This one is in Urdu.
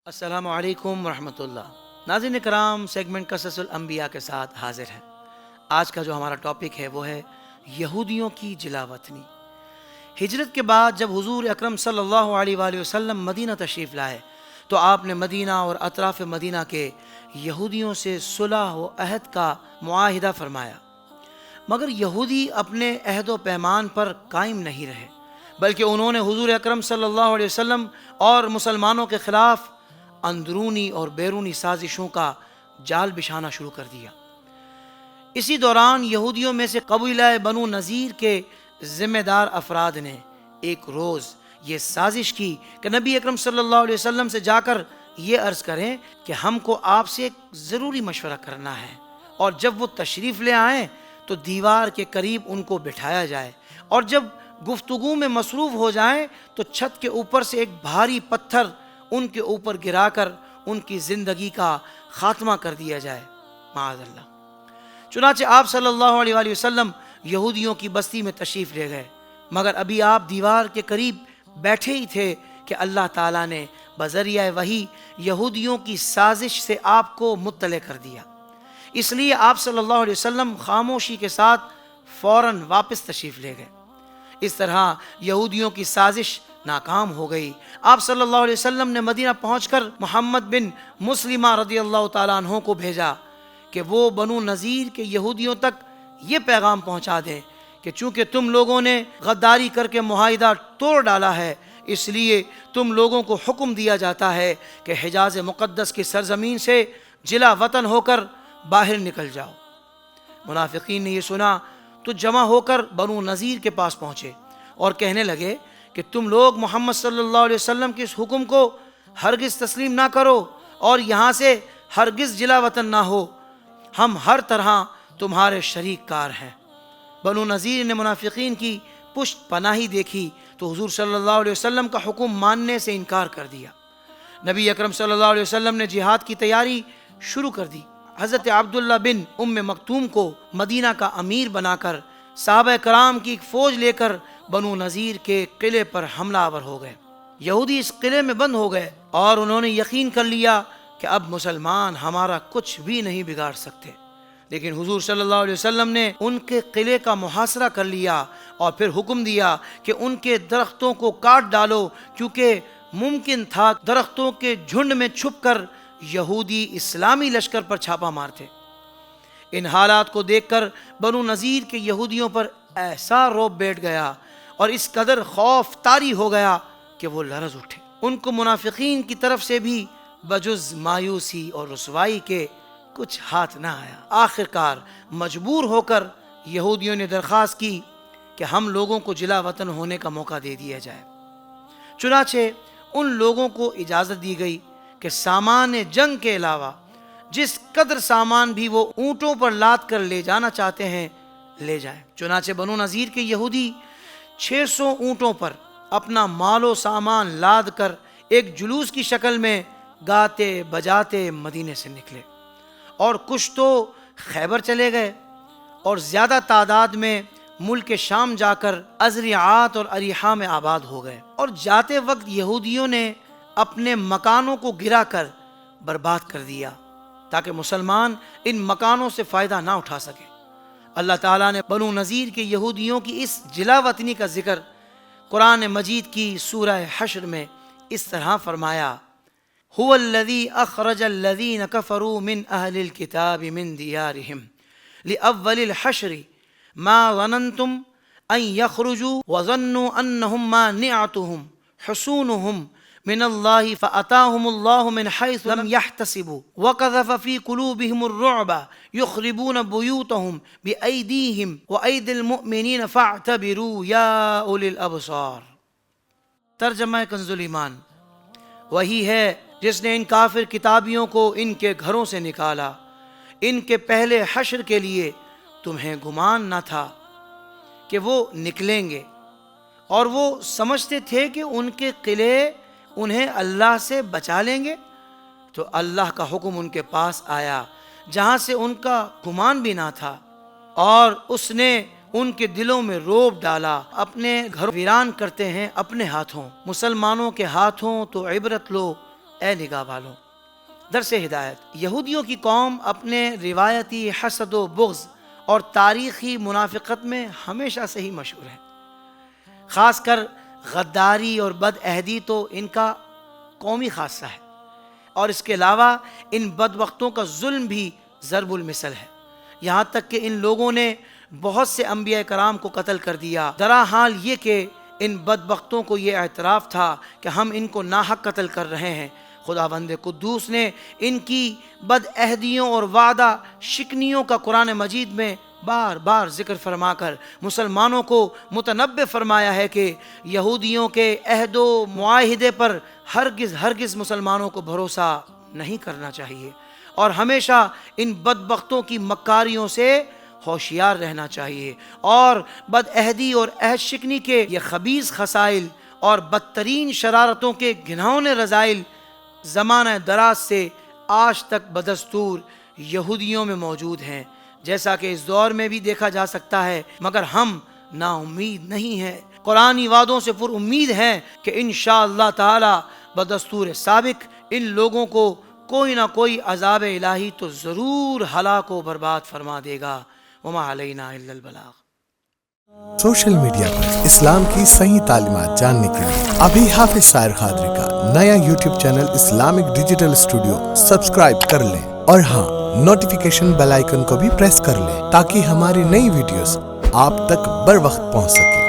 السلام علیکم ورحمۃ اللہ۔ ناظرین کرام، سیگمنٹ قصص الانبیاء کے ساتھ حاضر ہیں۔ آج کا جو ہمارا ٹاپک ہے وہ ہے یہودیوں کی جلا وطنی۔ ہجرت کے بعد جب حضور اکرم صلی اللہ علیہ وآلہ وسلم مدینہ تشریف لائے تو آپ نے مدینہ اور اطراف مدینہ کے یہودیوں سے صلح و عہد کا معاہدہ فرمایا، مگر یہودی اپنے عہد و پیمان پر قائم نہیں رہے، بلکہ انہوں نے حضور اکرم صلی اللہ علیہ وسلم اور مسلمانوں کے خلاف اندرونی اور بیرونی سازشوں کا جال بچھانا شروع کر دیا۔ اسی دوران یہودیوں میں سے قبیلہ بنو نذیر کے ذمہ دار افراد نے ایک روز یہ سازش کی کہ نبی اکرم صلی اللہ علیہ وسلم سے جا کر یہ عرض کریں کہ ہم کو آپ سے ایک ضروری مشورہ کرنا ہے، اور جب وہ تشریف لے آئیں تو دیوار کے قریب ان کو بٹھایا جائے، اور جب گفتگو میں مصروف ہو جائیں تو چھت کے اوپر سے ایک بھاری پتھر ان کے اوپر گرا کر ان کی زندگی کا خاتمہ کر دیا جائے، معاذ اللہ۔ چنانچہ آپ صلی اللہ علیہ وآلہ وسلم یہودیوں کی بستی میں تشریف لے گئے، مگر ابھی آپ دیوار کے قریب بیٹھے ہی تھے کہ اللہ تعالیٰ نے بذریعہ وحی یہودیوں کی سازش سے آپ کو مطلع کر دیا۔ اس لیے آپ صلی اللہ علیہ وسلم خاموشی کے ساتھ فوراً واپس تشریف لے گئے۔ اس طرح یہودیوں کی سازش ناکام ہو گئی۔ آپ صلی اللہ علیہ وسلم نے مدینہ پہنچ کر محمد بن مسلمہ رضی اللہ تعالیٰ عنہ کو بھیجا کہ وہ بنو نذیر کے یہودیوں تک یہ پیغام پہنچا دیں کہ چونکہ تم لوگوں نے غداری کر کے معاہدہ توڑ ڈالا ہے، اس لیے تم لوگوں کو حکم دیا جاتا ہے کہ حجاز مقدس کی سرزمین سے جلا وطن ہو کر باہر نکل جاؤ۔ منافقین نے یہ سنا تو جمع ہو کر بنو نذیر کے پاس پہنچے اور کہنے لگے کہ تم لوگ محمد صلی اللہ علیہ وسلم کے اس حکم کو ہرگز تسلیم نہ کرو اور یہاں سے ہرگز جلا وطن نہ ہو، ہم ہر طرح تمہارے شریک کار ہیں۔ بنو نذیر نے منافقین کی پشت پناہی دیکھی تو حضور صلی اللہ علیہ وسلم کا حکم ماننے سے انکار کر دیا۔ نبی اکرم صلی اللہ علیہ وسلم نے جہاد کی تیاری شروع کر دی۔ حضرت عبداللہ بن ام مکتوم کو مدینہ کا امیر بنا کر صحابہ کرام کی ایک فوج لے کر بنو نذیر کے قلعے پر حملہ آور ہو گئے۔ یہودی اس قلعے میں بند ہو گئے اور انہوں نے یقین کر لیا کہ اب مسلمان ہمارا کچھ بھی نہیں بگاڑ سکتے، لیکن حضور صلی اللہ علیہ وسلم نے ان کے قلعے کا محاصرہ کر لیا اور پھر حکم دیا کہ ان کے درختوں کو کاٹ ڈالو، کیونکہ ممکن تھا درختوں کے جھنڈ میں چھپ کر یہودی اسلامی لشکر پر چھاپا مارتے۔ ان حالات کو دیکھ کر بنو نذیر کے یہودیوں پر ایسا رعب بیٹھ گیا اور اس قدر خوف طاری ہو گیا کہ وہ لرز اٹھے۔ ان کو منافقین کی طرف سے بھی بجز مایوسی اور رسوائی کے کچھ ہاتھ نہ آیا۔ آخرکار مجبور ہو کر یہودیوں نے درخواست کی کہ ہم لوگوں کو جلا وطن ہونے کا موقع دے دیا جائے۔ چنانچہ ان لوگوں کو اجازت دی گئی کہ سامان جنگ کے علاوہ جس قدر سامان بھی وہ اونٹوں پر لاد کر لے جانا چاہتے ہیں لے جائیں۔ چنانچہ بنو نذیر کے یہودی 600 اونٹوں پر اپنا مال و سامان لاد کر ایک جلوس کی شکل میں گاتے بجاتے مدینے سے نکلے، اور کچھ تو خیبر چلے گئے اور زیادہ تعداد میں ملک شام جا کر ازریعات اور اریحا میں آباد ہو گئے، اور جاتے وقت یہودیوں نے اپنے مکانوں کو گرا کر برباد کر دیا تاکہ مسلمان ان مکانوں سے فائدہ نہ اٹھا سکے۔ اللہ تعالیٰ نے بنو نذیر کے یہودیوں کی اس جلا وطنی کا ذکر قرآن مجید کی سورہ حشر میں اس طرح فرمایا: هو الذي اخرج الذين كفروا من اهل الكتاب من ديارهم لاول الحشر ما ظننتم ان يخرجوا وظنوا انهم مانعتهم حصونهم من الله فأتاهم الله من حيث لم يحتسبوا وقذف في قلوبهم الرعب يخربون بيوتهم بأيديهم وأيدي المؤمنين فاعتبروا يا أولي الأبصار۔ ترجمہ کنز الایمان: وہی ہے جس نے ان کافر کتابیوں کو ان کے گھروں سے نکالا، ان کے پہلے حشر کے لیے تمہیں گمان نہ تھا کہ وہ نکلیں گے، اور وہ سمجھتے تھے کہ ان کے قلعے انہیں اللہ سے بچا لیں گے، تو اللہ کا حکم ان کے پاس آیا جہاں سے ان کا گمان بھی نہ تھا، اور اس نے ان کے دلوں میں روب ڈالا۔ اپنے گھر ویران کرتے ہیں اپنے ہاتھوں، مسلمانوں کے ہاتھوں تو عبرت لو اے نگاہ والوں، درس ہدایت، یہودیوں کی قوم اپنے روایتی حسد و بغض اور تاریخی منافقت میں ہمیشہ سے ہی مشہور ہے۔ خاص کر غداری اور بد عہدی تو ان کا قومی خاصہ ہے، اور اس کے علاوہ ان بدبختوں کا ظلم بھی ضرب المثل ہے، یہاں تک کہ ان لوگوں نے بہت سے انبیاء کرام کو قتل کر دیا۔ درا حال یہ کہ ان بدبختوں کو یہ اعتراف تھا کہ ہم ان کو ناحق قتل کر رہے ہیں۔ خداوند قدوس نے ان کی بد عہدیوں اور وعدہ شکنیوں کا قرآن مجید میں بار بار ذکر فرما کر مسلمانوں کو متنبہ فرمایا ہے کہ یہودیوں کے عہد و معاہدے پر ہرگز مسلمانوں کو بھروسہ نہیں کرنا چاہیے، اور ہمیشہ ان بدبختوں کی مکاریوں سے ہوشیار رہنا چاہیے، اور بد عہدی اور عہد شکنی کے یہ خبیث خصائل اور بدترین شرارتوں کے گھناؤنے رذائل زمانہ دراز سے آج تک بدستور یہودیوں میں موجود ہیں، جیسا کہ اس دور میں بھی دیکھا جا سکتا ہے، مگر ہم نا امید نہیں ہیں، قرآنی وعدوں سے پر امید ہیں کہ انشاءاللہ تعالی بدستور سابق ان لوگوں کو کوئی نہ کوئی عذاب الہی تو ضرور ہلاک و برباد فرما دے گا۔ وما علینا الا البلاغ۔ سوشل میڈیا پر اسلام کی صحیح تعلیمات جاننے کے لیے ابھی حافظ سائر قادری کا نیا YouTube channel Islamic digital studio subscribe کر لیں، اور ہاں، نوٹیفیکیشن بیل آئیکن کو بھی پریس کر لیں تاکہ ہماری نئی ویڈیوز آپ تک بر وقت پہنچ سکے۔